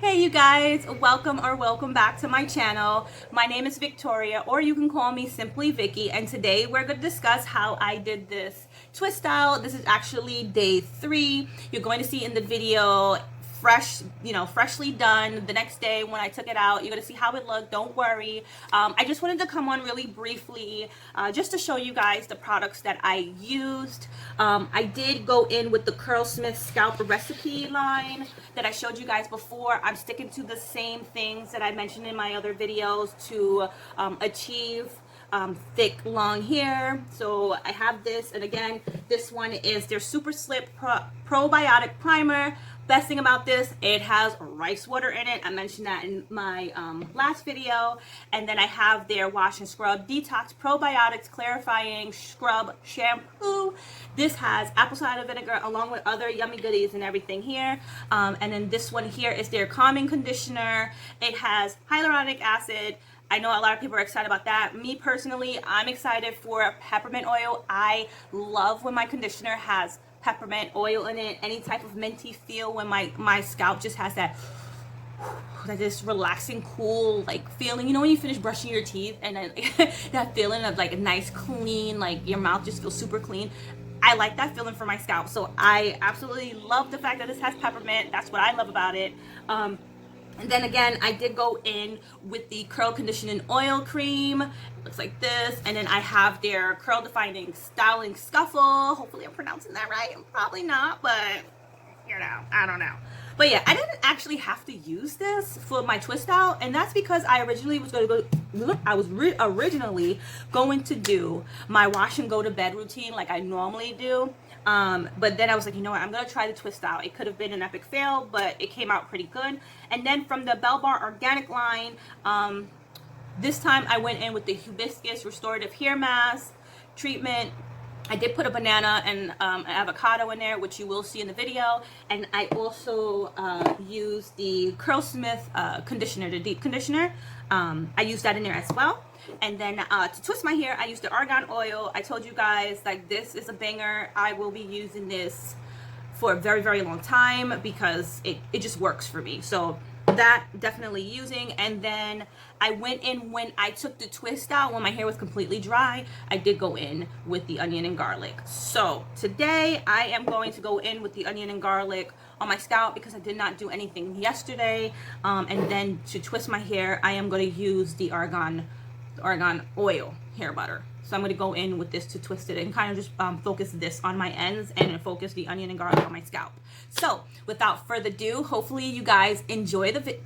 Hey you guys, welcome back to my channel. My name is Victoria, or you can call me simply Vicky, and today we're going to discuss how I did this twist out. This is actually day 3. You're going to see in the video fresh, freshly done. The next day when I took it out, you're going to see how it looked. Don't worry. I just wanted to come on really briefly just to show you guys the products that I used. I did go in with the Curlsmith scalp recipe line that I showed you guys before. I'm sticking to the same things that I mentioned in my other videos to achieve thick long hair. So I have this, and again, this one is their Super Slip Probiotic Primer. Best thing about this, it has rice water in it. I mentioned that in my last video. And then I have their Wash and Scrub Detox Probiotics Clarifying Scrub Shampoo. This has apple cider vinegar along with other yummy goodies and everything here. And then this one here is their Calming Conditioner. It has hyaluronic acid. I know a lot of people are excited about that. Me personally, I'm excited for peppermint oil. I love when my conditioner has peppermint oil in it, any type of minty feel when my scalp just has that this relaxing, cool like feeling. You know when you finish brushing your teeth and then that feeling of like a nice clean, like your mouth just feels super clean. I like that feeling for my scalp. So I absolutely love the fact that this has peppermint. That's what I love about it. And then again, I did go in with the Curl Conditioning Oil Cream. It looks like this. And then I have their Curl Defining Styling Scuffle. Hopefully I'm pronouncing that right. Probably not, but you know, I don't know. But yeah, I didn't actually have to use this for my twist out. And that's because I originally was going to go, originally going to do my wash and go to bed routine like I normally do. But then I was like, you know what, I'm going to try the twist out. It could have been an epic fail, but it came out pretty good. And then from the Belle Organic line, this time I went in with the Hibiscus Restorative Hair Mask treatment. I did put a banana and an avocado in there, which you will see in the video. And I also used the Curlsmith conditioner, the deep conditioner. I used that in there as well. And then to twist my hair, I used the argan oil. I told you guys, like, this is a banger. I will be using this for a very, very long time because it just works for me. So that definitely using. And then I went in when I took the twist out, when my hair was completely dry, I did go in with the onion and garlic. So today I am going to go in with the onion and garlic on my scalp because I did not do anything yesterday. And then to twist my hair, I am going to use the argan oil hair butter. So I'm going to go in with this to twist it and kind of just focus this on my ends and focus the onion and garlic on my scalp. So without further ado, hopefully you guys enjoy the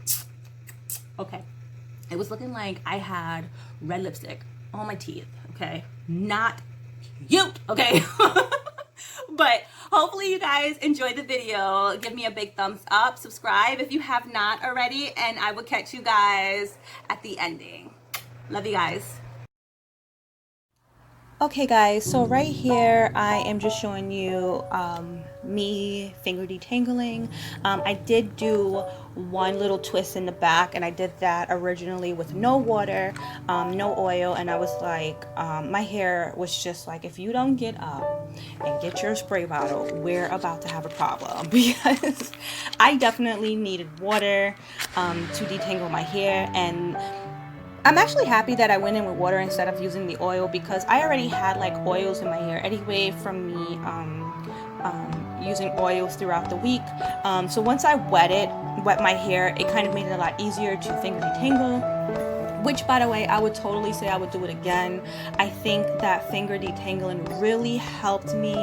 okay, it was looking like I had red lipstick on my teeth. Okay, not cute. Okay. But hopefully you guys enjoyed the video. Give me a big thumbs up, subscribe if you have not already, and I will catch you guys at the ending. Love you guys. Okay guys, so right here I am just showing you me finger detangling. I did do one little twist in the back, and I did that originally with no water, no oil, and I was like, my hair was just like, if you don't get up and get your spray bottle, we're about to have a problem, because I definitely needed water to detangle my hair. And I'm actually happy that I went in with water instead of using the oil, because I already had like oils in my hair anyway from me using oils throughout the week. So once I wet my hair, it kind of made it a lot easier to finger detangle. Which, by the way, I would totally say I would do it again. I think that finger detangling really helped me,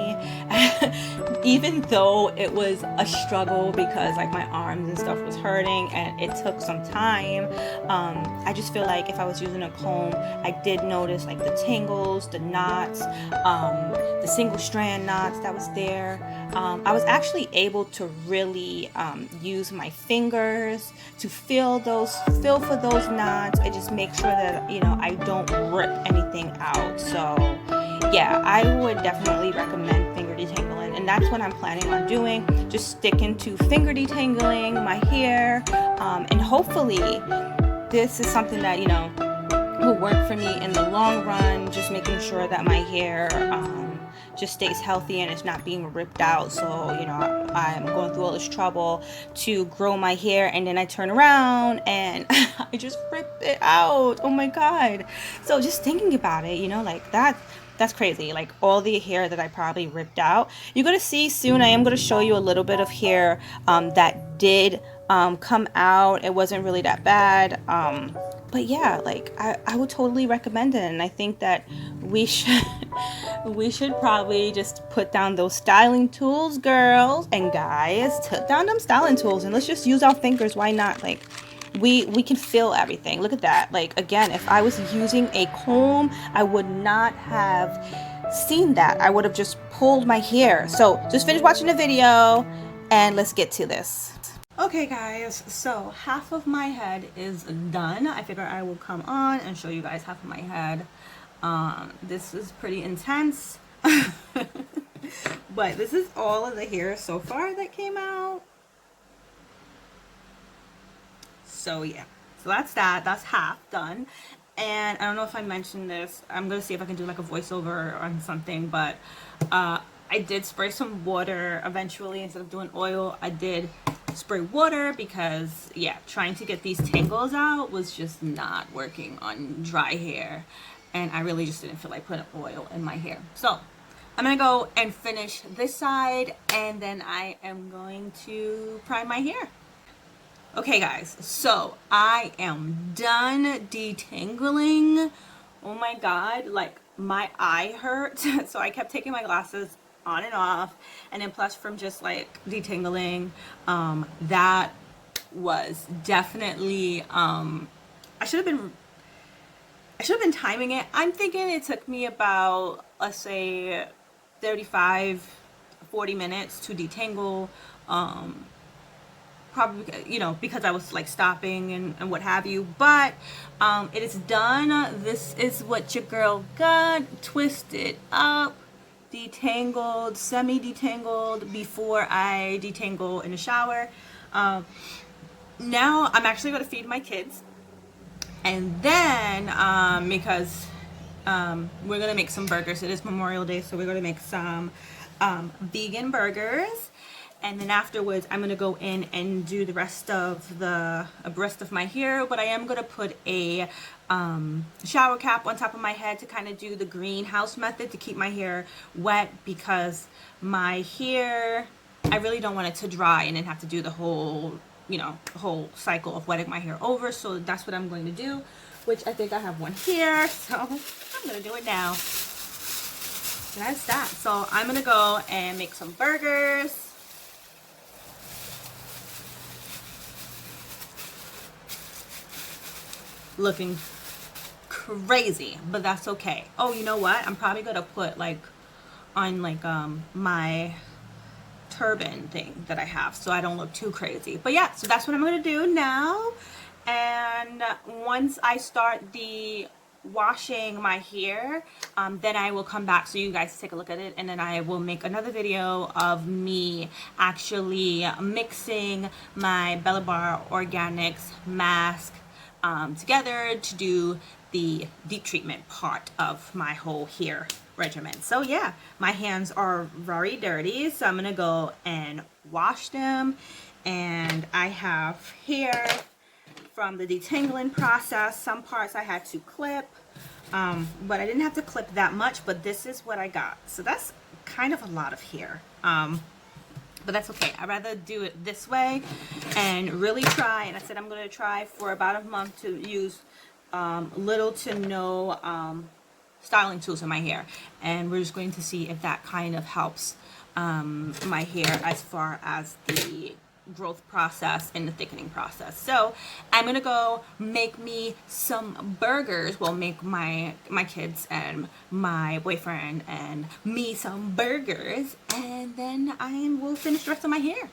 even though it was a struggle because like my arms and stuff was hurting and it took some time. I just feel like if I was using a comb, I did notice like the tangles, the knots, the single strand knots that was there. I was actually able to really use my fingers to feel for those knots. I just make sure that, you know, I don't rip anything out. So yeah, I would definitely recommend finger detangling, and that's what I'm planning on doing, just sticking to finger detangling my hair, and hopefully this is something that, you know, will work for me in the long run, just making sure that my hair just stays healthy and it's not being ripped out. So, you know, I'm going through all this trouble to grow my hair, and then I turn around and I just rip it out. Oh my God. So just thinking about it, you know, like that's crazy. Like all the hair that I probably ripped out. You're gonna see soon. I am gonna show you a little bit of hair that did come out. It wasn't really that bad. But yeah, like I would totally recommend it, and I think that we should we should probably just put down those styling tools, girls and guys. Put down them styling tools and let's just use our fingers. Why not? Like we can feel everything. Look at that. Like again, if I was using a comb, I would not have seen that. I would have just pulled my hair. So just finish watching the video and let's get to this. Okay guys, so half of my head is done. I figure I will come on and show you guys half of my head. This is pretty intense. But this is all of the hair so far that came out. So yeah, so that's half done. And I don't know if I mentioned this. I'm gonna see if I can do like a voiceover on something, but I did spray some water eventually. Instead of doing oil, I did spray water because yeah, trying to get these tangles out was just not working on dry hair, and I really just didn't feel like putting oil in my hair. So I'm gonna go and finish this side, and then I am going to prime my hair. Okay guys, so I am done detangling. Oh my God, like my eye hurt. So I kept taking my glasses on and off, and then plus from just like detangling, that was definitely I should have been timing it. I'm thinking it took me about, let's say 35-40 minutes to detangle, probably, you know, because I was like stopping and what have you, but it is done. This is what your girl got, twisted up, detangled, semi-detangled before I detangle in the shower. Now I'm actually going to feed my kids, and then because we're going to make some burgers. It is Memorial Day, so we're going to make some vegan burgers. And then afterwards, I'm gonna go in and do the rest of my hair. But I am gonna put a shower cap on top of my head to kind of do the greenhouse method to keep my hair wet, because my hair, I really don't want it to dry and then have to do the whole, you know, whole cycle of wetting my hair over. So that's what I'm going to do, which I think I have one here. So I'm gonna do it now. That's that. So I'm gonna go and make some burgers. Looking crazy, but that's okay. Oh, you know what? I'm probably gonna put like on like my turban thing that I have, so I don't look too crazy. But yeah, so that's what I'm gonna do now. And once I start the washing my hair, then I will come back so you guys take a look at it, and then I will make another video of me actually mixing my Belle Organics mask together to do the deep treatment part of my whole hair regimen. So yeah, my hands are very dirty, so I'm gonna go and wash them. And I have hair from the detangling process. Some parts I had to clip, but I didn't have to clip that much, but this is what I got. So that's kind of a lot of hair. But that's okay. I'd rather do it this way and really try. And I said I'm going to try for about a month to use little to no styling tools in my hair. And we're just going to see if that kind of helps my hair as far as the growth process and the thickening process. So I'm gonna go make me some burgers. Well, make my kids and my boyfriend and me some burgers, and then I will finish the rest of my hair.